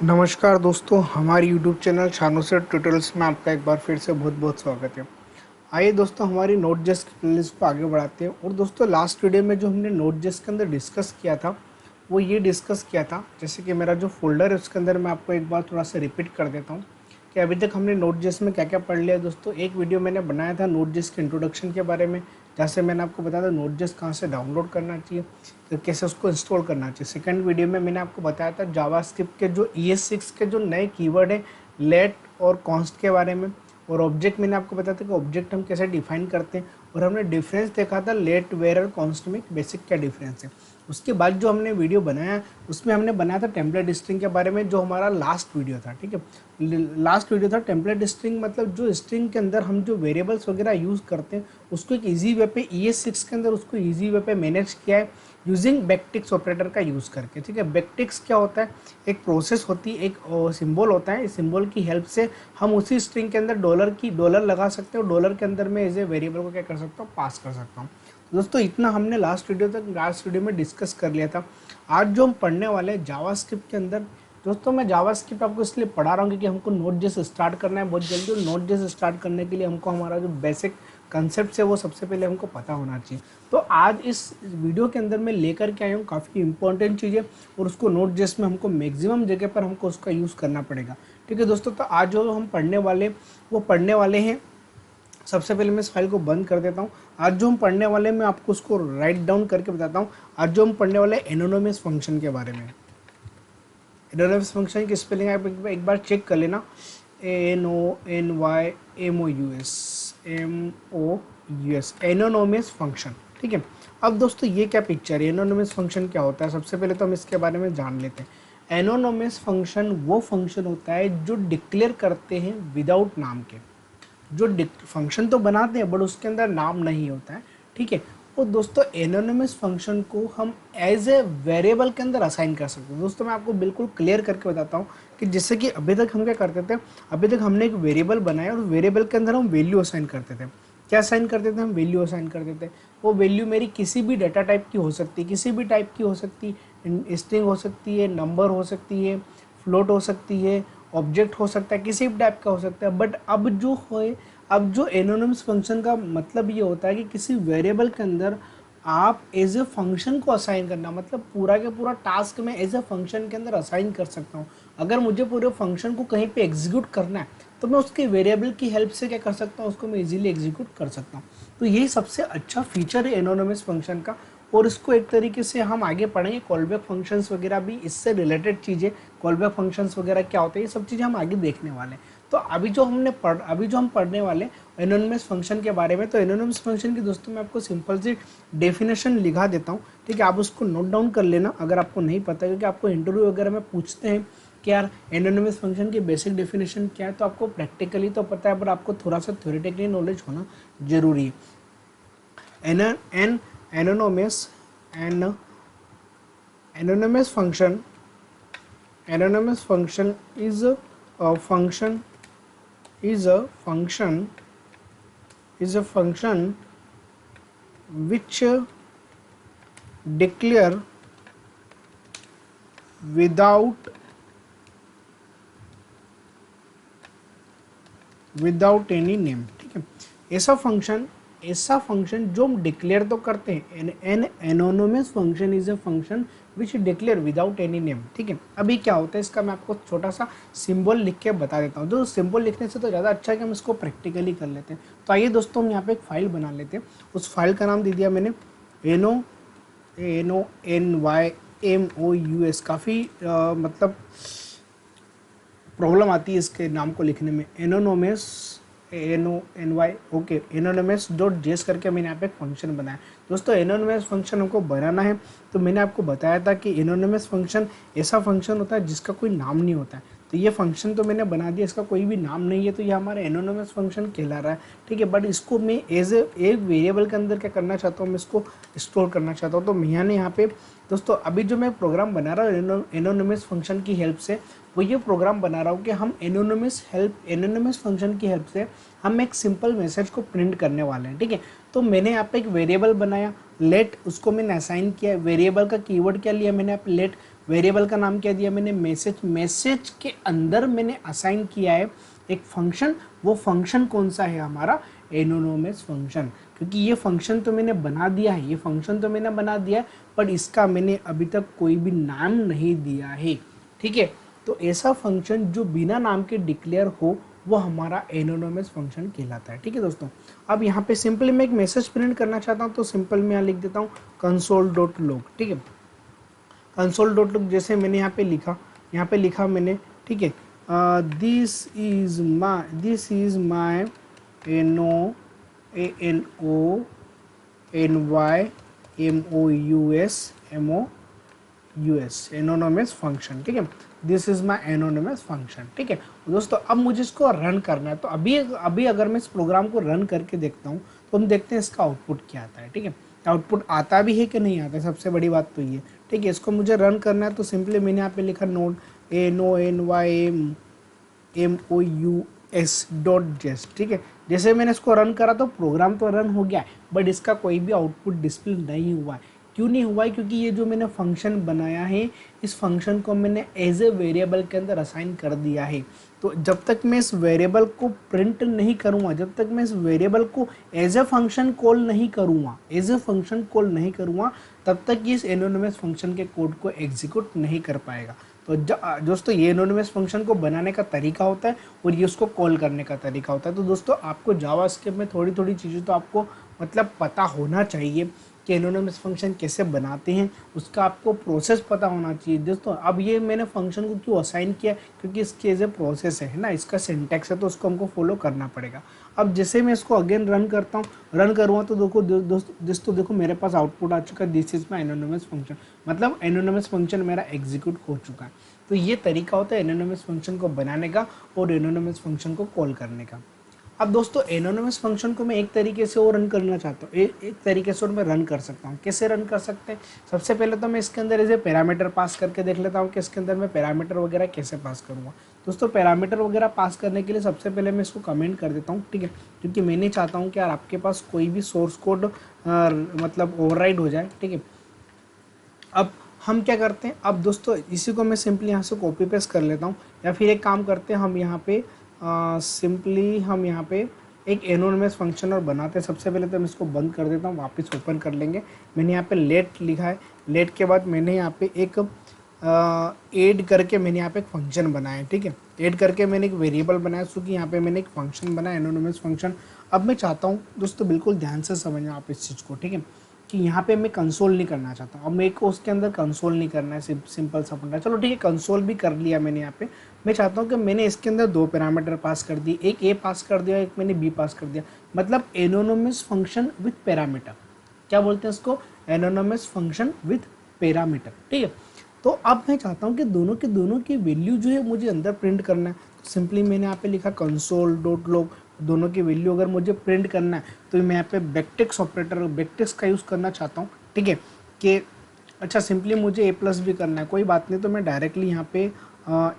नमस्कार दोस्तों, हमारे यूट्यूब चैनल शानू से ट्यूटोरियल्स में आपका एक बार फिर से बहुत बहुत स्वागत है। आइए दोस्तों, हमारी नोट.जेएस की प्लेलिस्ट को आगे बढ़ाते हैं। और दोस्तों, लास्ट वीडियो में जो हमने नोट.जेएस के अंदर डिस्कस किया था वो ये डिस्कस किया था, जैसे कि मेरा जो फोल्डर है उसके अंदर मैं आपको एक बार थोड़ा सा रिपीट कर देता हूँ कि अभी तक हमने नोट.जेएस में क्या क्या पढ़ लिया। दोस्तों, एक वीडियो मैंने बनाया था नोट.जेएस के इंट्रोडक्शन के बारे में, जहाँ से मैंने आपको बताया था नोट.जेएस कहाँ से डाउनलोड करना चाहिए, तो कैसे उसको इंस्टॉल करना चाहिए। सेकंड वीडियो में मैंने आपको बताया था जावास्क्रिप्ट के जो ES6 के जो नए कीवर्ड है, लेट और कॉन्स्ट के बारे में। और ऑब्जेक्ट मैंने आपको बताया था कि ऑब्जेक्ट हम कैसे डिफाइन करते हैं, और हमने डिफरेंस देखा था लेट, वेयर और कॉन्स्ट में बेसिक क्या डिफरेंस है। उसके बाद जो हमने वीडियो बनाया उसमें हमने बनाया था टेम्पलेट स्ट्रिंग के बारे में, जो हमारा लास्ट वीडियो था। ठीक है, लास्ट वीडियो था टेम्पलेट स्ट्रिंग, मतलब जो स्ट्रिंग के अंदर हम जो वेरिएबल्स वगैरह यूज़ करते हैं उसको एक ईजी वे पे ES6 के अंदर उसको ईजी वे पे मैनेज किया है यूजिंग बैकटिक्स ऑपरेटर का यूज़ करके। ठीक है, बैकटिक्स क्या होता है, एक प्रोसेस होती है, एक सिंबल होता है। इस सिंबल की हेल्प से हम उसी स्ट्रिंग के अंदर डॉलर लगा सकते हैं और डॉलर के अंदर मैं एज ए वेरिएबल को क्या कर सकता हूँ, पास कर सकता हूँ। दोस्तों, इतना हमने लास्ट वीडियो में डिस्कस कर लिया था। आज जो हम पढ़ने वाले हैं जावास्क्रिप्ट के अंदर, दोस्तों मैं जावास्क्रिप्ट आपको इसलिए पढ़ा रहा हूँ क्योंकि हमको नोट.जेएस स्टार्ट करना है बहुत जल्दी। और नोट.जेएस स्टार्ट करने के लिए हमको हमारा जो बेसिक कंसेप्ट है वो सबसे पहले हमको पता होना चाहिए। तो आज इस वीडियो के अंदर मैं लेकर के आया हूँ काफ़ी इंपॉर्टेंट चीज़ें, और उसको नोट.जेएस में हमको मैक्सिमम जगह पर हमको उसका यूज़ करना पड़ेगा। ठीक है दोस्तों, तो आज जो हम पढ़ने वाले हैं, सबसे पहले मैं इस फाइल को बंद कर देता हूँ। आज जो हम पढ़ने वाले हैं मैं आपको उसको राइट डाउन करके बताता हूँ। आज जो हम पढ़ने वाले हैं एनोनिमस फंक्शन के बारे में। एनोनिमस फंक्शन की स्पेलिंग आप एक बार चेक कर लेना, ANONYMOUS, एनोनिमस फंक्शन। ठीक है, अब दोस्तों ये क्या पिक्चर है, एनोनिमस फंक्शन क्या होता है, सबसे पहले तो हम इसके बारे में जान लेते हैं। एनोनिमस फंक्शन वो फंक्शन होता है जो डिक्लेयर करते हैं विदाउट नाम के, जो फंक्शन तो बनाते हैं बट उसके अंदर नाम नहीं होता है। ठीक है, और दोस्तों एनोनिमस फंक्शन को हम एज ए वेरिएबल के अंदर असाइन कर सकते हैं। दोस्तों मैं आपको बिल्कुल क्लियर करके बताता हूँ कि जैसे कि अभी तक हम क्या करते थे, अभी तक हमने एक वेरिएबल बनाया और वेरिएबल के अंदर हम वैल्यू असाइन करते थे। क्या असाइन करते थे, हम वैल्यू असाइन करते थे। वो वैल्यू मेरी किसी भी डाटा टाइप की हो सकती है, किसी भी टाइप की हो सकती है, स्ट्रिंग हो सकती है, नंबर हो सकती है, फ्लोट हो सकती है, ऑब्जेक्ट हो सकता है, किसी भी टाइप का हो सकता है। बट अब जो एनोनिमस फंक्शन का मतलब ये होता है कि किसी वेरिएबल के अंदर आप एज ए फंक्शन को असाइन करना, मतलब पूरा के पूरा टास्क में एज ए फंक्शन के अंदर असाइन कर सकता हूँ। अगर मुझे पूरे फंक्शन को कहीं पे एग्जीक्यूट करना है तो मैं उसके वेरिएबल की हेल्प से क्या कर सकता हूँ, उसको मैं इजीली एग्जीक्यूट कर सकता हूँ। तो यही सबसे अच्छा फीचर है एनोनिमस फंक्शन का। और इसको एक तरीके से हम आगे पढ़ेंगे, कॉलबैक फंक्शंस वगैरह भी इससे रिलेटेड चीज़ें, कॉलबैक फंक्शंस वगैरह क्या होते हैं, ये सब चीज़ें हम आगे देखने वाले हैं। तो अभी जो हम पढ़ने वाले एनोनिमस फंक्शन के बारे में, तो एनोनिमस फंक्शन की दोस्तों मैं आपको सिंपल सी डेफिनेशन लिखा देता हूँ। ठीक है, आप उसको नोट डाउन कर लेना अगर आपको नहीं पता, क्योंकि आपको इंटरव्यू वगैरह में पूछते हैं कि यार एनोनिमस फंक्शन की बेसिक डेफिनेशन क्या है। तो आपको प्रैक्टिकली तो पता है पर आपको थोड़ा सा थ्योरेटिकली नॉलेज होना जरूरी है। An an anonymous an anonymous function anonymous function is a function is a function is a function which declare without any name। ठीक है, ऐसा फंक्शन जो हम डिक्लेयर तो करते हैं। N anonymous function is a function which declare without any name. ठीक है, अभी क्या होता है इसका मैं आपको छोटा सा सिंबल लिख के बता देता हूँ। जो सिंबल लिखने से तो ज़्यादा अच्छा है कि हम इसको प्रैक्टिकली कर लेते हैं। तो आइए दोस्तों, हम यहाँ पे एक फाइल बना लेते हैं। उस फाइल का नाम दे दिया मैंने ANONYMOUS। काफ़ी मतलब प्रॉब्लम आती है इसके नाम को लिखने में। Anonymous ANONY okay, anonymous dot जेस करके मैंने यहाँ पे एक फंक्शन बनाया। दोस्तों एनोनिमस फंक्शन हमको बनाना है, तो मैंने आपको बताया था कि एनोनिमस फंक्शन ऐसा फंक्शन होता है जिसका कोई नाम नहीं होता है। तो ये फंक्शन तो मैंने बना दिया, इसका कोई भी नाम नहीं है, तो ये हमारा एनोनिमस फंक्शन कहला रहा है। ठीक है, बट इसको मैं एज एक वेरिएबल के अंदर क्या करना चाहता हूँ, मैं इसको स्टोर करना चाहता हूँ। तो मैंने यहाँ पे दोस्तों अभी जो मैं प्रोग्राम बना रहा हूँ एनोनिमस फंक्शन की हेल्प से, वो ये प्रोग्राम बना रहा हूँ कि हम एनोनिमस फंक्शन की हेल्प से हम एक सिंपल मैसेज को प्रिंट करने वाले हैं। ठीक है, तो मैंने यहाँ पे एक वेरिएबल बनाया लेट, उसको मैंने असाइन किया। वेरिएबल का कीवर्ड क्या लिया मैंने यहाँ पे लेट। वेरिएबल का नाम क्या दिया मैंने, मैसेज। मैसेज के अंदर मैंने असाइन किया है एक फंक्शन, वो फंक्शन कौन सा है हमारा, एनोनिमस फंक्शन। क्योंकि ये फंक्शन तो मैंने बना दिया है, ये फंक्शन तो मैंने बना दिया है, पर इसका मैंने अभी तक कोई भी नाम नहीं दिया है, ठीक है। तो ऐसा फंक्शन जो बिना नाम के डिक्लेयर हो वो हमारा एनोनिमस फंक्शन कहलाता है, ठीक है दोस्तों। अब यहाँ पे सिंपली मैं एक मैसेज प्रिंट करना चाहता हूँ, तो सिंपल मैं यहाँ लिख देता हूँ console.log, ठीक है। console.log जैसे मैंने यहाँ पे लिखा मैंने, ठीक है, this is my anonymous anonymous function, ठीक है। This is my anonymous function, ठीक है दोस्तों। अब मुझे इसको रन करना है, तो अभी अगर मैं इस प्रोग्राम को रन करके देखता हूँ तो हम देखते हैं इसका आउटपुट क्या आता है, ठीक है। आउटपुट आता भी है कि नहीं आता है, सबसे बड़ी बात तो ये, ठीक है। इसको मुझे रन करना है, तो सिंपली मैंने यहाँ पे लिखा नोड NONYMOUS.js, ठीक है। जैसे मैंने इसको रन करा तो प्रोग्राम तो रन हो गया है, बट इसका कोई भी आउटपुट डिस्प्ले नहीं हुआ है। क्यों नहीं हुआ है, क्योंकि ये जो मैंने फंक्शन बनाया है, इस फंक्शन को मैंने एज ए वेरिएबल के अंदर असाइन कर दिया है। तो जब तक मैं इस वेरिएबल को प्रिंट नहीं करूँगा, जब तक मैं इस वेरिएबल को एज ए फंक्शन कॉल नहीं करूँगा, तब तक ये इस एनोनिमस फंक्शन के कोड को एग्जीक्यूट नहीं कर पाएगा। तो दोस्तों ये एनोनिमस फंक्शन को बनाने का तरीका होता है और ये उसको कॉल करने का तरीका होता है। तो दोस्तों आपको जावास्क्रिप्ट में थोड़ी थोड़ी चीज़ें तो आपको मतलब पता होना चाहिए कि एनोनिमस फंक्शन कैसे बनाते हैं, उसका आपको प्रोसेस पता होना चाहिए दोस्तों। अब ये मैंने फंक्शन को क्यों असाइन किया, क्योंकि इसके एज ए प्रोसेस है ना, इसका सिंटैक्स है, तो उसको हमको फॉलो करना पड़ेगा। अब जैसे मैं इसको अगेन रन करूँगा तो दोस्तों देखो मेरे पास आउटपुट आ चुका है, this is my anonymous function, मतलब एनोनिमस फंक्शन मेरा एग्जीक्यूट हो चुका है। तो ये तरीका होता है एनोनिमस फंक्शन को बनाने का और एनोनिमस फंक्शन को कॉल करने का। अब दोस्तों एनोनिमस फंक्शन को मैं एक तरीके से और रन करना चाहता हूँ, एक तरीके से और मैं रन कर सकता हूँ। कैसे रन कर सकते हैं, सबसे पहले तो मैं इसके अंदर ऐसे पैरामीटर पास करके देख लेता हूँ कि इसके अंदर मैं पैरामीटर वगैरह कैसे पास करूँगा। दोस्तों पैरामीटर वगैरह पास करने के लिए सबसे पहले मैं इसको कमेंट कर देता हूँ, ठीक है, क्योंकि मैं नहीं चाहता हूँ कि यार आपके पास कोई भी सोर्स कोड मतलब ओवरराइड हो जाए, ठीक है। अब हम क्या करते हैं, अब दोस्तों इसी को मैं सिंपली यहाँ से कॉपी पेस्ट कर लेता हूँ, या फिर एक काम करते हैं हम यहाँ पे सिंपली हम यहाँ पे एक एनोनिमस फंक्शन और बनाते हैं। सबसे पहले तो मैं इसको बंद कर देता हूँ, वापस ओपन कर लेंगे। मैंने यहाँ पे लेट लिखा है, लेट के बाद मैंने यहाँ पे एक ऐड करके मैंने यहाँ पे एक फंक्शन बनाया है, ठीक है। ऐड करके मैंने एक वेरिएबल बनाया, क्योंकि यहाँ पे मैंने एक फंक्शन बनाया एनोनिमस फंक्शन। अब मैं चाहता हूँ दोस्तों बिल्कुल ध्यान से समझना आप इस चीज़ को, ठीक है, कि यहाँ पे मैं कंसोल नहीं करना चाहता हूँ। अब मेरे को उसके अंदर कंसोल नहीं करना है, सिंपल सा फंक्शन। चलो ठीक है, कंसोल भी कर लिया मैंने यहाँ पे। मैं चाहता हूँ कि मैंने इसके अंदर दो पैरामीटर पास कर दिए, एक ए पास कर दिया, एक मैंने बी पास कर दिया, मतलब एनोनिमस फंक्शन विथ पैरामीटर। क्या बोलते हैं इसको, एनोनिमस फंक्शन विथ पैरामीटर, ठीक है। तो अब मैं चाहता हूँ कि दोनों की वैल्यू जो है मुझे अंदर प्रिंट करना है। तो सिंपली मैंने यहाँ पे लिखा console.log, दोनों की वैल्यू अगर मुझे प्रिंट करना है तो मैं यहाँ पे बैकटिक्स ऑपरेटर, बैकटिक्स का यूज़ करना चाहता हूँ, ठीक है। कि अच्छा सिंपली मुझे ए प्लस भी करना है, कोई बात नहीं, तो मैं डायरेक्टली यहाँ पे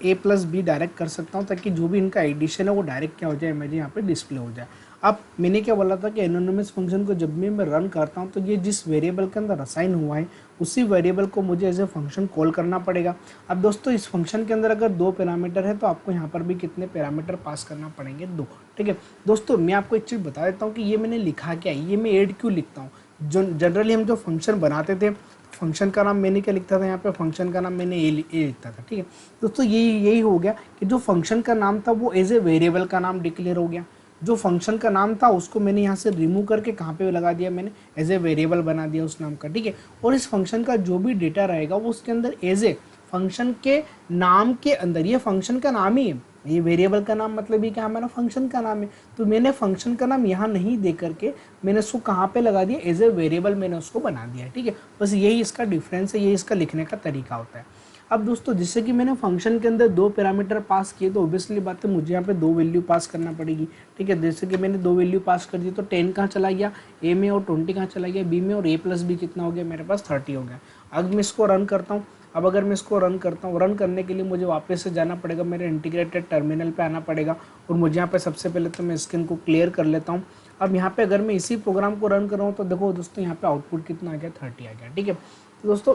ए प्लस बी डायरेक्ट कर सकता हूँ, ताकि जो भी इनका एडिशन है वो डायरेक्ट क्या हो जाए, मुझे यहाँ पे डिस्प्ले हो जाए। अब मैंने क्या बोला था कि एनोनिमस फंक्शन को जब भी मैं रन करता हूँ तो ये जिस वेरिएबल के अंदर असाइन हुआ है उसी वेरिएबल को मुझे एज ए फंक्शन कॉल करना पड़ेगा। अब दोस्तों इस फंक्शन के अंदर अगर दो पैरामीटर है तो आपको यहाँ पर भी कितने पैरामीटर पास करना पड़ेंगे, दो, ठीक है। दोस्तों मैं आपको एक चीज़ बता देता हूँ कि ये मैंने लिखा क्या है, ये मैं ऐड क्यों लिखता हूँ। जो जनरली हम जो फंक्शन बनाते थे, फंक्शन का नाम मैंने क्या लिखता था, यहाँ पे फंक्शन का नाम मैंने ए लिखता था, ठीक है दोस्तों। यही हो गया कि जो फंक्शन का नाम था वो एज ए वेरिएबल का नाम डिक्लेयर हो गया। जो फंक्शन का नाम था उसको मैंने यहाँ से रिमूव करके कहाँ पे लगा दिया, मैंने एज ए वेरिएबल बना दिया उस नाम का, ठीक है। और इस फंक्शन का जो भी डेटा रहेगा वो उसके अंदर एज ए फंक्शन के नाम के अंदर, ये फंक्शन का नाम ही है, ये वेरिएबल का नाम मतलब ये क्या हमारा फंक्शन का नाम है। तो मैंने फंक्शन का नाम यहाँ नहीं दे करके मैंने उसको कहाँ पे लगा दिया, एज ए वेरिएबल मैंने उसको बना दिया है, ठीक है। बस यही इसका डिफरेंस है, यही इसका लिखने का तरीका होता है। अब दोस्तों जैसे कि मैंने फंक्शन के अंदर दो पैरामीटर पास किए, तो ऑब्वियसली बात है मुझे यहाँ पे दो वैल्यू पास करना पड़ेगी, ठीक है। जैसे कि मैंने दो वैल्यू पास कर दी, तो 10 कहाँ चला गया ए में और 20 कहाँ चला गया बी में, और ए प्लस बी कितना हो गया मेरे पास 30 हो गया। अब मैं इसको रन करता हूँ। अब अगर मैं इसको रन करता हूँ, रन करने के लिए मुझे वापस से जाना पड़ेगा, मेरे इंटीग्रेटेड टर्मिनल पे आना पड़ेगा, और मुझे यहाँ पे सबसे पहले तो मैं स्क्रीन को क्लियर कर लेता हूँ। अब यहाँ पे अगर मैं इसी प्रोग्राम को रन कर रहा हूँ तो देखो दोस्तों यहाँ पे आउटपुट कितना आ गया, 30 आ गया, ठीक है। तो दोस्तों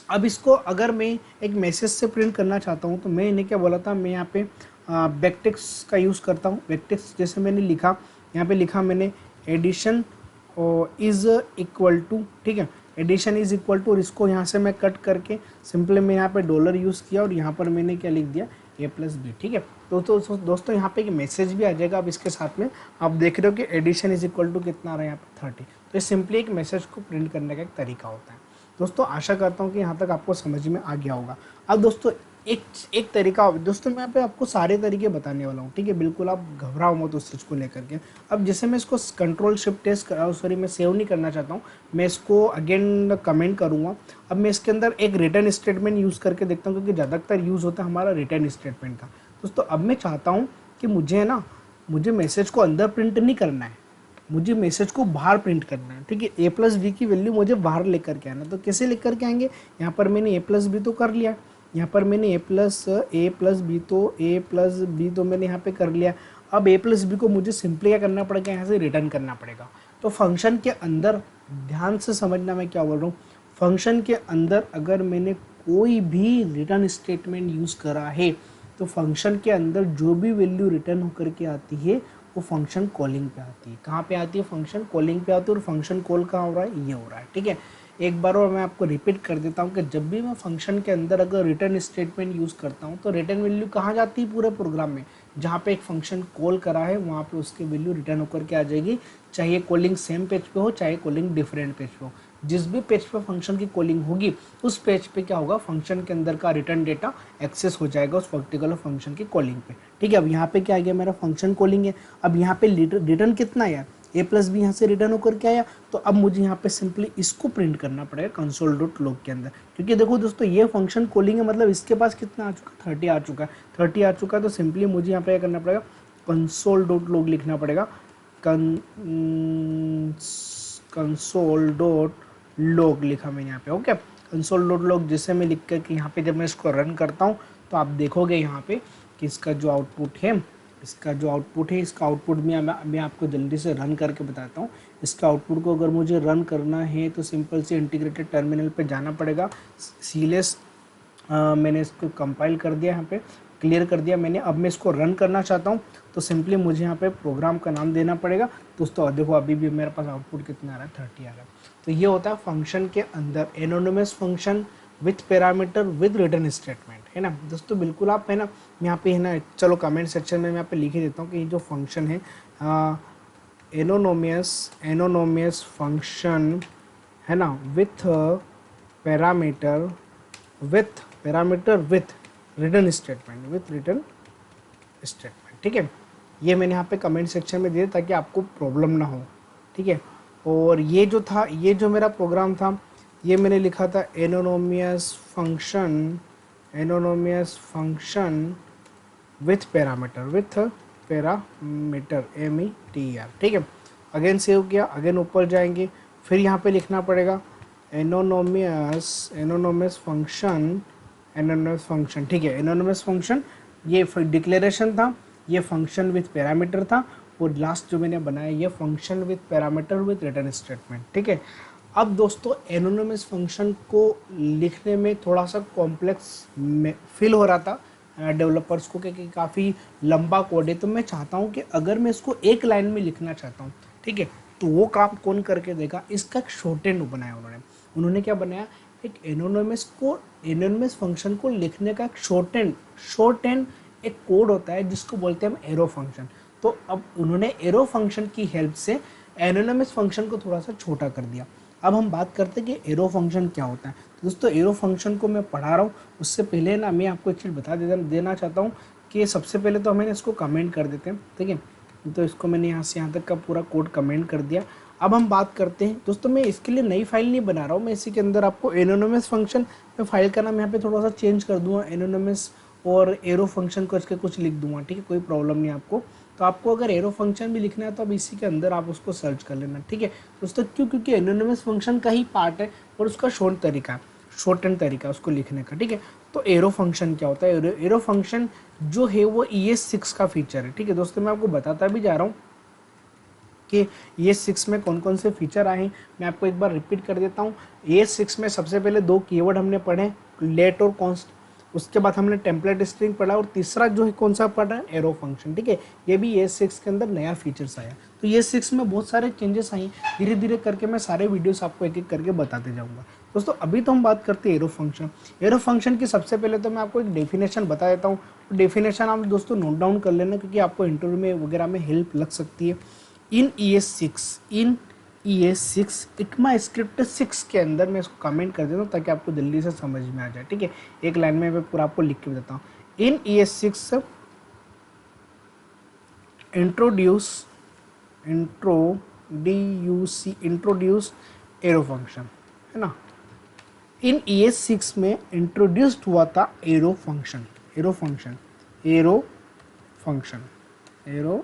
अब इसको अगर मैं एक मैसेज से प्रिंट करना चाहता हूँ तो मैं इन्हें क्या बोला था, मैं यहाँ पे बैकटेक्स का यूज़ करता हूँ। बैकटेक्स जैसे मैंने लिखा, यहाँ पे लिखा मैंने एडिशन इज़ इक्वल टू, ठीक है, एडिशन इज़ इक्वल टू, और इसको यहाँ से मैं कट करके सिंपली मैं यहाँ पे डॉलर यूज़ किया और यहाँ पर मैंने क्या लिख दिया, a+b, ठीक है। तो दोस्तों यहाँ पे एक मैसेज भी आ जाएगा। अब इसके साथ में आप देख रहे हो कि एडिशन इज इक्वल टू कितना आ रहा है यहाँ पे 30। तो ये सिंपली एक मैसेज को प्रिंट करने का एक तरीका होता है। दोस्तों आशा करता हूँ कि यहाँ तक आपको समझ में आ गया होगा। अब दोस्तों एक तरीका, दोस्तों मैं यहाँ पे आपको सारे तरीके बताने वाला हूँ, ठीक है, बिल्कुल आप घबराओ मत उस चीज़ को लेकर के। अब जैसे मैं इसको कंट्रोल शिफ्ट टेस्ट सॉरी मैं सेव नहीं करना चाहता हूँ, मैं इसको अगेन कमेंट करूँगा। अब मैं इसके अंदर एक रिटर्न स्टेटमेंट यूज़ करके देखता हूँ, क्योंकि ज़्यादातर यूज़ होता है हमारा रिटर्न स्टेटमेंट का। दोस्तों अब मैं चाहता हूँ कि मुझे मैसेज को अंदर प्रिंट नहीं करना है, मुझे मैसेज को बाहर प्रिंट करना है, ठीक है। a+b की वैल्यू मुझे बाहर लेकर के आना। तो कैसे लेकर के आएंगे, यहाँ पर मैंने a+b तो कर लिया, यहाँ पर मैंने a+b तो मैंने यहाँ पे कर लिया। अब a+b को मुझे सिंपली क्या करना पड़ेगा, यहाँ से रिटर्न करना पड़ेगा। तो फंक्शन के अंदर ध्यान से समझना मैं क्या बोल रहा हूँ, फंक्शन के अंदर अगर मैंने कोई भी रिटर्न स्टेटमेंट यूज़ करा है तो फंक्शन के अंदर जो भी वैल्यू रिटर्न होकर के आती है वो फंक्शन कॉलिंग पे आती है। कहाँ पे आती है, फंक्शन कॉलिंग पे आती है। और फंक्शन कॉल कहाँ हो रहा है, ये हो रहा है, ठीक है। एक बार और मैं आपको रिपीट कर देता हूँ कि जब भी मैं फंक्शन के अंदर अगर रिटर्न स्टेटमेंट यूज़ करता हूँ तो रिटर्न वैल्यू कहाँ जाती है, पूरे प्रोग्राम में जहाँ पे एक फंक्शन कॉल करा है वहाँ पे उसकी वैल्यू रिटर्न होकर के आ जाएगी, चाहे कॉलिंग सेम पेज पे हो चाहे कॉलिंग डिफरेंट पेज पे हो। जिस भी पेज पे फंक्शन की कॉलिंग होगी उस पेज पे क्या होगा, फंक्शन के अंदर का रिटर्न डेटा एक्सेस हो जाएगा उस पर्टिकुलर फंक्शन की कॉलिंग पे, ठीक है। अब यहाँ पे क्या आ गया, मेरा फंक्शन कॉलिंग है। अब यहाँ पे रिटर्न कितना आया, a+b यहाँ से रिटर्न होकर के आया। तो अब मुझे यहाँ पे सिंपली इसको प्रिंट करना पड़ेगा console.log के अंदर, क्योंकि देखो दोस्तों ये फंक्शन कॉलिंग है, मतलब इसके पास कितना आ चुका, 30 आ चुका है, 30 आ चुका है। तो सिंपली मुझे यहाँ पे क्या करना पड़ेगा, console.log लिखना पड़ेगा, console.log लिखा मैंने यहाँ पे, ओके। console.log जैसे मैं लिख कर कि यहाँ पे जब मैं इसको रन करता हूँ तो आप देखोगे यहाँ पे कि इसका जो आउटपुट है, इसका आउटपुट मैं आपको जल्दी से रन करके बताता हूँ। इसका आउटपुट को अगर मुझे रन करना है तो सिंपल से इंटीग्रेटेड टर्मिनल पे जाना पड़ेगा। सीलेस मैंने इसको कंपाइल कर दिया, यहाँ पे क्लियर कर दिया मैंने। अब मैं इसको रन करना चाहता हूँ तो सिंपली मुझे यहाँ पे प्रोग्राम का नाम देना पड़ेगा। दोस्तों देखो अभी भी मेरे पास आउटपुट कितना आ रहा है, 30 आ रहा है। तो ये होता है फंक्शन के अंदर anonymous function with parameter with return statement, है ना दोस्तों। बिल्कुल आप है ना, यहाँ पे है ना, चलो कमेंट सेक्शन में मैं यहाँ पे लिख ही देता हूँ कि ये जो फंक्शन है एनोनिमस फंक्शन है ना with parameter with return statement, ठीक है। ये मैंने यहाँ पे कमेंट सेक्शन में दिया ताकि आपको प्रॉब्लम ना हो, ठीक है। और ये जो मेरा प्रोग्राम था ये मैंने लिखा था anonymous function with parameter METR, ठीक है। अगेन सेव किया, अगेन ऊपर जाएंगे, फिर यहाँ पे लिखना पड़ेगा एनोनिमस फंक्शन, ठीक है। एनोनिमस फंक्शन ये डिक्लेरेशन था, ये फंक्शन विथ पैरामीटर था, और लास्ट जो मैंने बनाया ये function with parameter with return statement, ठीक है। अब दोस्तों एनोनिमस फंक्शन को लिखने में थोड़ा सा कॉम्प्लेक्स फील हो रहा था डेवलपर्स को, क्योंकि काफ़ी लंबा कोड है। तो मैं चाहता हूँ कि अगर मैं इसको एक लाइन में लिखना चाहता हूँ, ठीक है, तो वो काम कौन करके देगा, इसका एक शॉर्ट हैंड बनाया उन्होंने क्या बनाया, एक एनोनिमस फंक्शन को लिखने का एक शॉर्ट हैंड एक कोड होता है जिसको बोलते हैं हम एरो फंक्शन। तो अब उन्होंने एरो फंक्शन की हेल्प से एनोनिमस फंक्शन को थोड़ा सा छोटा कर दिया। अब हम बात करते हैं कि एरो फंक्शन क्या होता है। तो दोस्तों एरो फंक्शन को मैं पढ़ा रहा हूँ, उससे पहले ना मैं आपको एक चीज़ बता देना चाहता हूँ कि सबसे पहले तो हमें इसको कमेंट कर देते हैं, ठीक है। तो इसको मैंने यहाँ से यहाँ तक का पूरा कोड कमेंट कर दिया। अब हम बात करते हैं दोस्तों, मैं इसके लिए नई फाइल नहीं बना रहा हूँ, मैं इसी के अंदर आपको एनोनिमस फंक्शन में फाइल का नाम यहाँ पे थोड़ा सा चेंज कर दूंगा, एनोनिमस और एरो फंक्शन को इसके कुछ लिख दूंगा, ठीक है, कोई प्रॉब्लम नहीं आपको। तो आपको अगर एरो फंक्शन भी लिखना है तो अब इसी के अंदर आप उसको सर्च कर लेना, ठीक है दोस्तों। क्यों, क्योंकि एनोनिमस फंक्शन का ही पार्ट है और उसका शॉर्ट एंड तरीका उसको लिखने का, ठीक है। तो एरो फंक्शन क्या होता है, एरो फंक्शन जो है वो ES6 का फीचर है, ठीक है दोस्तों। मैं आपको बताता भी जा रहा हूँ कि ES6 में कौन कौन से फीचर आए हैं। मैं आपको एक बार रिपीट कर देता हूँ। ES6 में सबसे पहले 2 कीवर्ड हमने पढ़े, लेट और कॉन्स्ट। उसके बाद हमने टेम्पलेट स्ट्रिंग पढ़ा और तीसरा जो है कौन सा पढ़ा, एरो फंक्शन। ठीक है, ये भी ES6 के अंदर नया फीचर्स आया। तो ES6 में बहुत सारे चेंजेस आए, धीरे धीरे करके मैं सारे वीडियोस आपको एक एक करके बताते जाऊंगा। दोस्तों अभी तो हम बात करते हैं एरो फंक्शन। एरो फंक्शन की सबसे पहले तो मैं आपको एक डेफिनेशन बता देता हूँ। डेफिनेशन आप दोस्तों नोट डाउन कर लेना, क्योंकि आपको इंटरव्यू में वगैरह में हेल्प लग सकती है। इन ES6 इकमा स्क्रिप्ट 6 के अंदर मैं इसको कमेंट कर देता हूँ ताकि आपको जल्दी से समझ में आ जाए। ठीक है, एक लाइन में मैं पूरा आपको लिख के बताता हूँ। इन ES6 इंट्रोड्यूस एरो फंक्शन, है ना। इन ES6 में इंट्रोड्यूस्ड हुआ था arrow function, arrow function, arrow function, arrow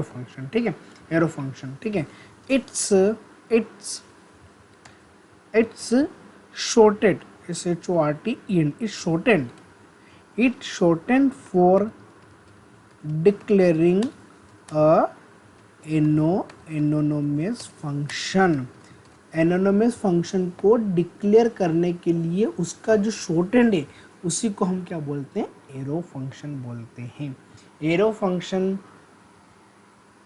function. ठीक है, एरो फंक्शन। ठीक है, it's shortened, shortened, it's shortened for declaring a anonymous function। Anonymous function को डिक्लेयर करने के लिए उसका जो शॉर्टेंड है उसी को हम क्या बोलते हैं, एरो फंक्शन बोलते हैं। एरो फंक्शन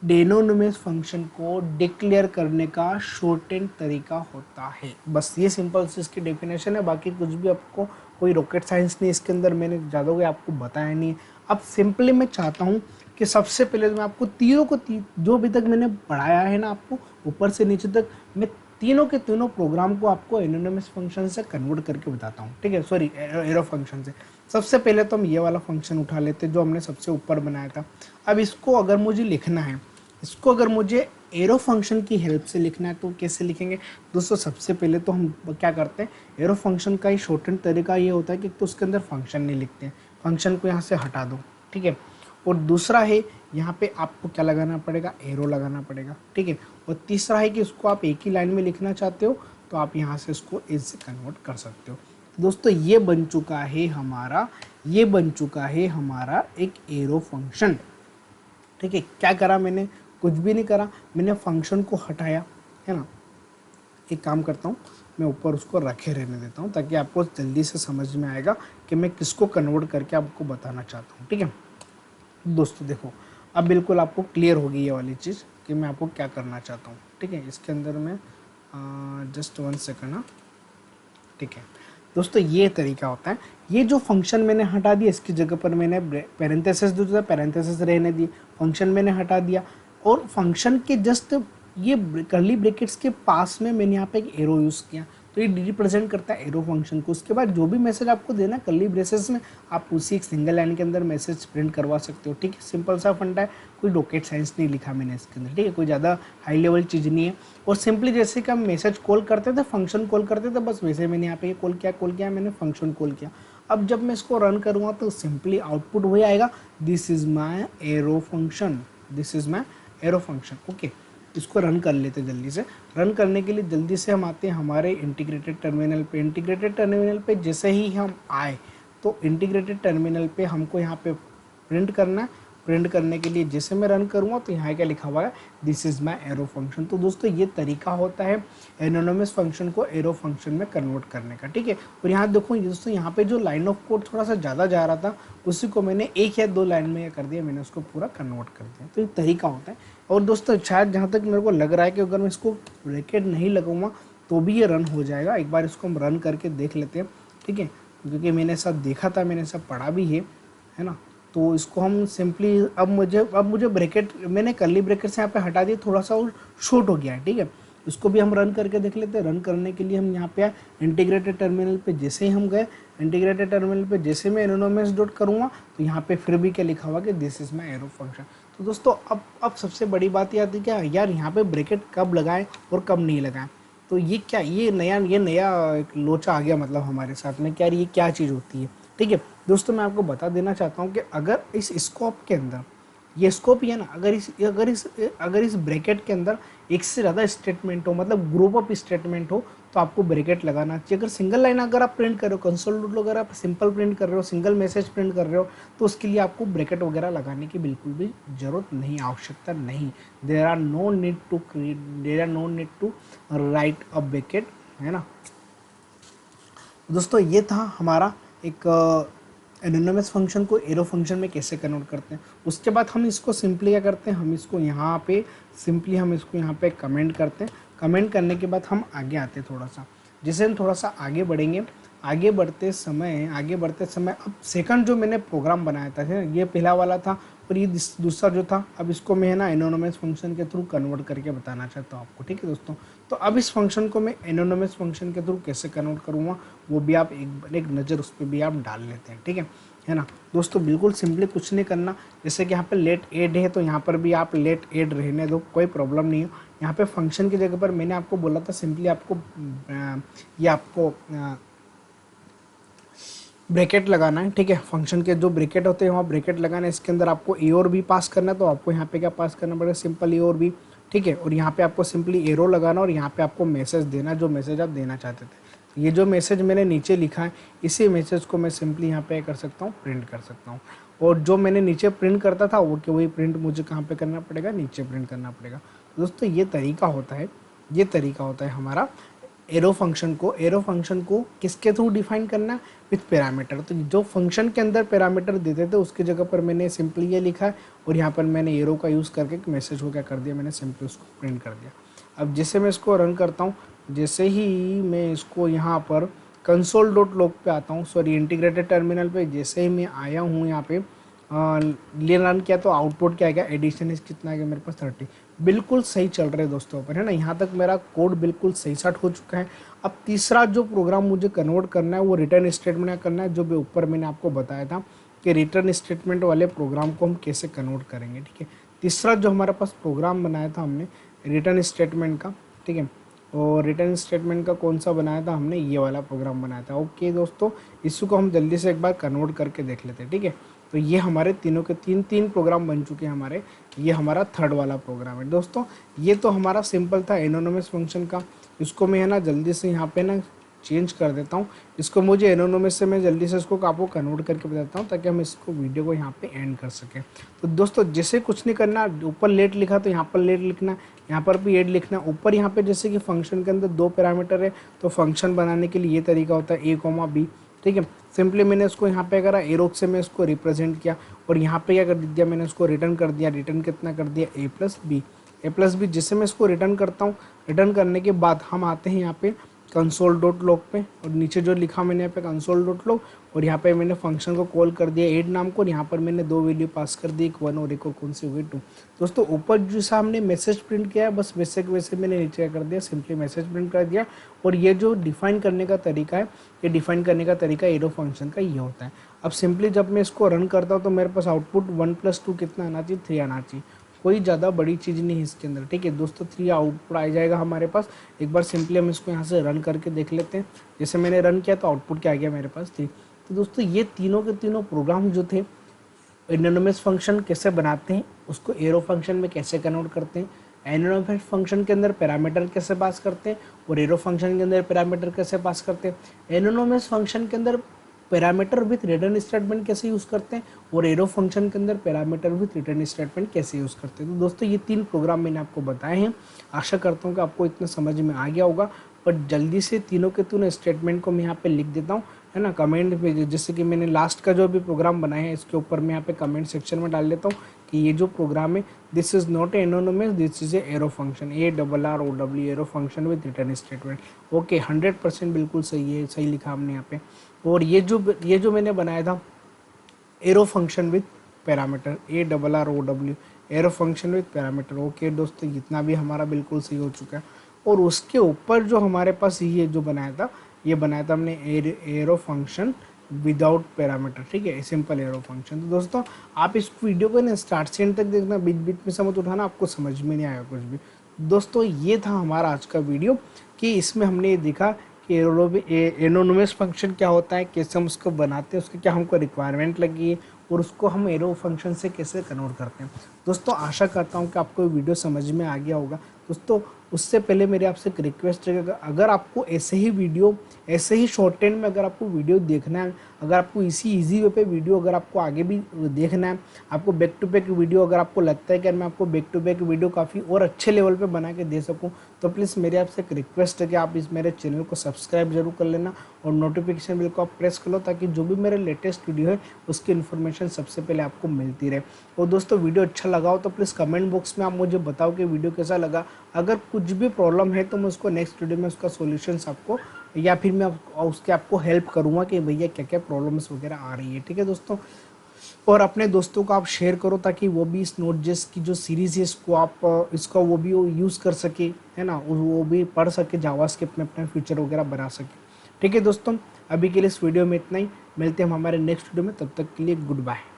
एनोनिमस फंक्शन को डिक्लेयर करने का शॉर्टेंड तरीका होता है। बस ये सिंपल सी इसकी डेफिनेशन है, बाकी कुछ भी आपको कोई रॉकेट साइंस नहीं इसके अंदर, मैंने ज़्यादा कोई आपको बताया नहीं है। अब सिंपली मैं चाहता हूँ कि सबसे पहले मैं आपको तीनों को जो अभी तक मैंने पढ़ाया है ना, आपको ऊपर से नीचे तक, मैं तीनों के तीनों प्रोग्राम को आपको एनोनिमस फंक्शन से कन्वर्ट करके बताता हूँ। ठीक है, सॉरी, एरो फंक्शन से। सबसे पहले तो हम ये वाला फंक्शन उठा लेते जो हमने सबसे ऊपर बनाया था। अब इसको अगर मुझे लिखना है, इसको अगर मुझे एरो फंक्शन की हेल्प से लिखना है तो कैसे लिखेंगे दोस्तों। सबसे पहले तो हम क्या करते हैं, एरो फंक्शन का ही शॉर्टेंड तरीका ये होता है कि तो उसके अंदर फंक्शन नहीं लिखते हैं, फंक्शन को यहाँ से हटा दो। ठीक है, और दूसरा है यहाँ पे आपको क्या लगाना पड़ेगा, एरो लगाना पड़ेगा। ठीक है, और तीसरा है कि इसको आप एक ही लाइन में लिखना चाहते हो तो आप यहाँ से इसको एज से कन्वर्ट कर सकते हो। दोस्तों ये बन चुका है हमारा एक एरो फंक्शन। ठीक है, क्या करा मैंने, कुछ भी नहीं करा, मैंने फंक्शन को हटाया, है ना। एक काम करता हूँ, मैं ऊपर उसको रखे रहने देता हूँ ताकि आपको जल्दी से समझ में आएगा कि मैं किसको कन्वर्ट करके आपको बताना चाहता हूँ। ठीक है दोस्तों, देखो अब बिल्कुल आपको क्लियर होगी ये वाली चीज़ कि मैं आपको क्या करना चाहता हूँ। ठीक है, इसके अंदर मैं जस्ट 1 सेकंड ना। ठीक है दोस्तों, ये तरीका होता है। ये जो फंक्शन मैंने हटा दिया, इसकी जगह पर मैंने पैरेंथेसिस जो था पैरेंथेसिस रहने दिए, फंक्शन मैंने हटा दिया, और फंक्शन के जस्ट ये कर्ली ब्रैकेट्स के पास में मैंने यहाँ पे एक एरो यूज़ किया, तो ये रिप्रेजेंट करता है एरो फंक्शन को। उसके बाद जो भी मैसेज आपको देना कर्ली ब्रेसेस में, आप उसी एक सिंगल लाइन के अंदर मैसेज प्रिंट करवा सकते हो। ठीक है, सिंपल सा फंडा है, कोई रॉकेट साइंस नहीं लिखा मैंने इसके अंदर। ठीक है, कोई ज़्यादा हाई लेवल चीज़ नहीं है। और सिंपली जैसे कि हम मैसेज कॉल करते थे, फंक्शन कॉल करते थे, बस वैसे मैंने यहाँ पे ये कॉल किया, मैंने फंक्शन कॉल किया। अब जब मैं इसको रन करूँगा तो सिंपली आउटपुट वही आएगा, this is my arrow function, this is my arrow function. Okay, इसको रन कर लेते जल्दी से। रन करने के लिए जल्दी से हम आते हैं हमारे इंटीग्रेटेड टर्मिनल पे। इंटीग्रेटेड टर्मिनल पे जैसे ही हम आए तो इंटीग्रेटेड टर्मिनल पे हमको यहाँ पे प्रिंट करना है। प्रिंट करने के लिए जैसे मैं रन करूँगा तो यहाँ क्या लिखा हुआ है, this is my arrow function. तो दोस्तों ये तरीका होता है एनोनिमस फंक्शन को एरो फंक्शन में कन्वर्ट करने का। ठीक है, और यहाँ देखो दोस्तों, यहाँ पे जो लाइन ऑफ कोड थोड़ा सा ज़्यादा जा रहा था उसी को मैंने 1 या 2 लाइन में कर दिया, मैंने उसको पूरा कन्वर्ट कर दिया। तो ये तरीका होता है। और दोस्तों शायद जहाँ तक मेरे को लग रहा है कि अगर मैं इसको ब्रैकेट नहीं लगाऊंगा तो भी ये रन हो जाएगा। एक बार इसको हम रन करके देख लेते हैं। ठीक है, क्योंकि मैंने ऐसा देखा था, मैंने ऐसा पढ़ा भी है ना। तो इसको हम सिंपली अब मुझे ब्रैकेट मैंने कर्ली ब्रैकेट से यहाँ पे हटा दिया, थोड़ा सा और शॉर्ट हो गया है। ठीक है, इसको भी हम रन करके देख लेते हैं। रन करने के लिए हम यहाँ पे इंटीग्रेटेड टर्मिनल पे जैसे ही हम गए, इंटीग्रेटेड टर्मिनल पे जैसे मैं एनोनिमस डॉट करूँगा तो यहाँ पे फिर भी क्या लिखा हुआ कि this is my arrow function. तो दोस्तों अब सबसे बड़ी बात ये आती है क्या यार, यहाँ पे ब्रैकेट कब लगाएं और कब नहीं लगाएं। तो ये क्या, ये नया एक लोचा आ गया मतलब हमारे साथ में, क्या ये क्या चीज़ होती है। ठीक है दोस्तों, मैं आपको बता देना चाहता हूँ कि अगर इस स्कोप के अंदर, ये स्कोप ही है ना, अगर इस ब्रैकेट के अंदर एक से ज़्यादा स्टेटमेंट हो, मतलब ग्रुप ऑफ स्टेटमेंट हो, तो आपको ब्रैकेट लगाना चाहिए। अगर सिंगल लाइन अगर आप प्रिंट कर रहे हो, कंसोल डॉट लॉग अगर आप सिंपल प्रिंट कर रहे हो, सिंगल मैसेज प्रिंट कर रहे हो, तो उसके लिए आपको ब्रैकेट वगैरह लगाने की बिल्कुल भी जरूरत नहीं, आवश्यकता नहीं। There are no need to write a bracket, है ना। दोस्तों ये था हमारा एक एनोनिमस फंक्शन को एरो फंक्शन में कैसे कन्वर्ट करते हैं। उसके बाद हम इसको सिंपली क्या करते हैं, हम इसको यहाँ पे सिंपली हम इसको यहाँ पे कमेंट करते हैं। कमेंट करने के बाद हम आगे आते हैं थोड़ा सा, जैसे हम थोड़ा सा आगे बढ़ेंगे, आगे बढ़ते समय अब सेकंड जो मैंने प्रोग्राम बनाया था, ये पहला वाला था और ये दूसरा जो था, अब इसको मैं है ना एनोनिमस फंक्शन के थ्रू कन्वर्ट करके बताना चाहता हूँ आपको, ठीक है दोस्तों। तो अब इस फंक्शन को मैं एनोनिमस फंक्शन के थ्रू कैसे कन्वर्ट करूँगा वो भी आप एक नज़र उस पर भी आप डाल लेते हैं, ठीक है ना दोस्तों। बिल्कुल सिंपली कुछ नहीं करना, जैसे कि यहाँ पे लेट एड है तो यहाँ पर भी आप लेट एड रहने दो, कोई प्रॉब्लम नहीं है। यहाँ पे फंक्शन की जगह पर मैंने आपको बोला था सिंपली आपको ये आपको ब्रैकेट लगाना है, ठीक है। फंक्शन के जो ब्रैकेट होते हैं वहाँ ब्रैकेट लगाना है। इसके अंदर आपको ए और बी पास करना है, तो आपको यहाँ पे क्या पास करना पड़ेगा, सिंपल ए और बी, ठीक है। और यहाँ पे आपको सिंपली एरो लगाना और यहाँ पे आपको मैसेज देना, जो मैसेज आप देना चाहते थे। ये जो मैसेज मैंने नीचे लिखा है, इसी मैसेज को मैं सिंपली यहाँ पे कर सकता हूँ, प्रिंट कर सकता हूँ। और जो मैंने नीचे प्रिंट करता था वो कि वही प्रिंट मुझे कहाँ पे करना पड़ेगा, नीचे प्रिंट करना पड़ेगा। दोस्तों ये तरीका होता है हमारा एरो फंक्शन को किसके थ्रू डिफाइन करना, विथ पैरामीटर। तो जो फंक्शन के अंदर पैरामीटर देते थे उसकी जगह पर मैंने सिंपली ये लिखा है और यहाँ पर मैंने एरो का यूज़ करके मैसेज को क्या कर दिया, मैंने सिंपली उसको प्रिंट कर दिया। अब जैसे मैं इसको रन करता हूँ, जैसे ही मैं इसको यहाँ पर कंसोल डॉट लॉग पे आता हूँ, सॉरी इंटीग्रेटेड टर्मिनल पे जैसे ही मैं आया हूँ यहाँ पे रन किया तो आउटपुट क्या आएगा, एडिशन इस कितना आ गया मेरे पास 30। बिल्कुल सही चल रहे दोस्तों पर, है ना। यहाँ तक मेरा कोड बिल्कुल सही साट हो चुका है। अब तीसरा जो प्रोग्राम मुझे कन्वर्ट करना है वो रिटर्न स्टेटमेंट करना है, जो भी ऊपर मैंने आपको बताया था कि रिटर्न स्टेटमेंट वाले प्रोग्राम को हम कैसे कन्वर्ट करेंगे, ठीक है। तीसरा जो हमारे पास प्रोग्राम बनाया था हमने रिटर्न स्टेटमेंट का, ठीक है। और रिटर्न स्टेटमेंट का कौन सा बनाया था हमने, ये वाला प्रोग्राम बनाया था। ओके दोस्तों, इसको हम जल्दी से एक बार कन्वर्ट करके देख लेते हैं, ठीक है। तो ये हमारे तीनों के तीन प्रोग्राम बन चुके हैं हमारे। ये हमारा थर्ड वाला प्रोग्राम है दोस्तों। ये तो हमारा सिंपल था एनोनिमस फंक्शन का। इसको मैं है ना जल्दी से यहाँ पे ना चेंज कर देता हूँ। इसको मुझे एनोनिमस से मैं जल्दी से इसको आपको कन्वर्ट करके बताता हूँ ताकि हम इसको वीडियो को यहाँ पे एंड कर सकें। तो दोस्तों जैसे कुछ नहीं करना, ऊपर लेट लिखा तो यहाँ पर लेट लिखना, यहाँ पर भी एड लिखना। ऊपर यहाँ पे जैसे कि फंक्शन के अंदर 2 पैरामीटर है तो फंक्शन बनाने के लिए ये तरीका होता है a, b, ठीक है। सिंपली मैंने इसको यहाँ पे करा एरो से मैं इसको रिप्रेजेंट किया और यहाँ पे क्या कर दिया, मैंने उसको रिटर्न कर दिया। रिटर्न कितना कर दिया, a प्लस बी। जिससे मैं इसको रिटर्न करता हूँ, रिटर्न करने के बाद हम आते हैं यहाँ पे कंसोल डॉट लॉग पे और नीचे जो लिखा मैंने यहाँ पे कंसोल डॉट लॉग और यहाँ पे मैंने फंक्शन को कॉल कर दिया एड नाम को और यहाँ पर मैंने 2 वैल्यू पास कर दी, एक 1 और एक और कौन सी हुई 2। दोस्तों ऊपर जैसा हमने मैसेज प्रिंट किया है बस वैसे वैसे मैंने नीचे क्या कर दिया, सिंपली मैसेज प्रिंट कर दिया। और ये जो डिफाइन करने का तरीका है, ये डिफाइन करने का तरीका एरो फंक्शन का ये होता है। अब सिंपली जब मैं इसको रन करता हूँ तो मेरे पास आउटपुट 1 + 2 कितना आना चाहिए, 3 आना चाहिए। कोई ज़्यादा बड़ी चीज़ नहीं है इसके अंदर, ठीक है दोस्तों। 3 आउटपुट आ जाएगा हमारे पास। एक बार सिंपली हम इसको यहाँ से रन करके देख लेते हैं। जैसे मैंने रन किया तो आउटपुट क्या आ गया मेरे पास, 3। तो दोस्तों ये तीनों के तीनों प्रोग्राम जो थे एनोनिमस फंक्शन कैसे बनाते हैं, उसको एरो फंक्शन में कैसे कन्वर्ट करते हैं, एनोनिमस फंक्शन के अंदर पैरामीटर कैसे पास करते हैं और एरो फंक्शन के अंदर पैरामीटर कैसे पास करते हैं, एनोनिमस फंक्शन के अंदर पैरामीटर विथ रिटर्न स्टेटमेंट कैसे यूज़ करते हैं और एरो फंक्शन के अंदर पैरामीटर विथ रिटर्न स्टेटमेंट कैसे यूज़ करते हैं। तो दोस्तों ये 3 प्रोग्राम मैंने आपको बताए हैं। आशा करता हूँ कि आपको इतना समझ में आ गया होगा। बट जल्दी से तीनों के तीनों स्टेटमेंट को मैं यहाँ पे लिख देता हूँ, है ना, कमेंट पे। जैसे कि मैंने लास्ट का जो भी प्रोग्राम बनाया है इसके ऊपर मैं यहाँ पे कमेंट सेक्शन में डाल देता हूँ कि ये जो प्रोग्राम है this is not anonymous, this is arrow function, ARROW arrow function with return statement. Okay 100% बिल्कुल सही है, सही लिखा हमने यहाँ पे। और ये जो मैंने बनाया था arrow function with parameter, ARROW arrow function with parameter. Okay दोस्तों इतना भी हमारा बिल्कुल सही हो चुका है। और उसके ऊपर जो हमारे पास ये जो बनाया था, ये बनाया था हमने एरो फंक्शन विदाउट पैरामीटर, ठीक है, सिंपल एरो फंक्शन। तो दोस्तों आप इस वीडियो को ना स्टार्ट से एंड तक देखना, बीच बीच में समझ उठाना, आपको समझ में नहीं आएगा कुछ भी। दोस्तों ये था हमारा आज का वीडियो कि इसमें हमने ये देखा कि एनोनिमस फंक्शन क्या होता है, कैसे हम उसको बनाते हैं, उसकी क्या हमको रिक्वायरमेंट लगी है और उसको हम एरो फंक्शन से कैसे कन्वर्ट करते हैं। दोस्तों आशा करता हूँ कि आपको वीडियो समझ में आ गया होगा। दोस्तों उससे पहले मेरी आपसे एक रिक्वेस्ट है कि अगर आपको ऐसे ही वीडियो, ऐसे ही शॉर्ट हैंड में अगर आपको वीडियो देखना है, अगर आपको इसी ईजी वे पे वीडियो अगर आपको आगे भी देखना है, आपको बैक टू बैक वीडियो अगर आपको लगता है कि मैं आपको बैक टू बैक वीडियो काफ़ी और अच्छे लेवल पे बना के दे सकूं, तो प्लीज़ मेरे आपसे एक रिक्वेस्ट है कि आप इस मेरे चैनल को सब्सक्राइब जरूर कर लेना और नोटिफिकेशन बिल को आप प्रेस कर लो, ताकि जो भी मेरे लेटेस्ट वीडियो है उसकी इन्फॉर्मेशन सबसे पहले आपको मिलती रहे। और दोस्तों वीडियो अच्छा लगा हो तो प्लीज़ कमेंट बॉक्स में आप मुझे बताओ कि वीडियो कैसा लगा। अगर कुछ भी प्रॉब्लम है तो मैं उसको नेक्स्ट वीडियो में उसका सॉल्यूशंस आपको, या फिर मैं उसके आपको हेल्प करूँगा कि भैया क्या क्या प्रॉब्लम्स वगैरह आ रही है। ठीक है दोस्तों, और अपने दोस्तों को आप शेयर करो ताकि वो भी इस नोट.जेएस की जो सीरीज़ है इसको आप इसका वो भी यूज़ कर सके, है ना, वो भी पढ़ सके, जावास्क्रिप्ट में अपना फ्यूचर वगैरह बना सके। ठीक है दोस्तों, अभी के लिए इस वीडियो में इतना ही, मिलते हैं हम हमारे नेक्स्ट वीडियो में, तब तक के लिए गुड बाय।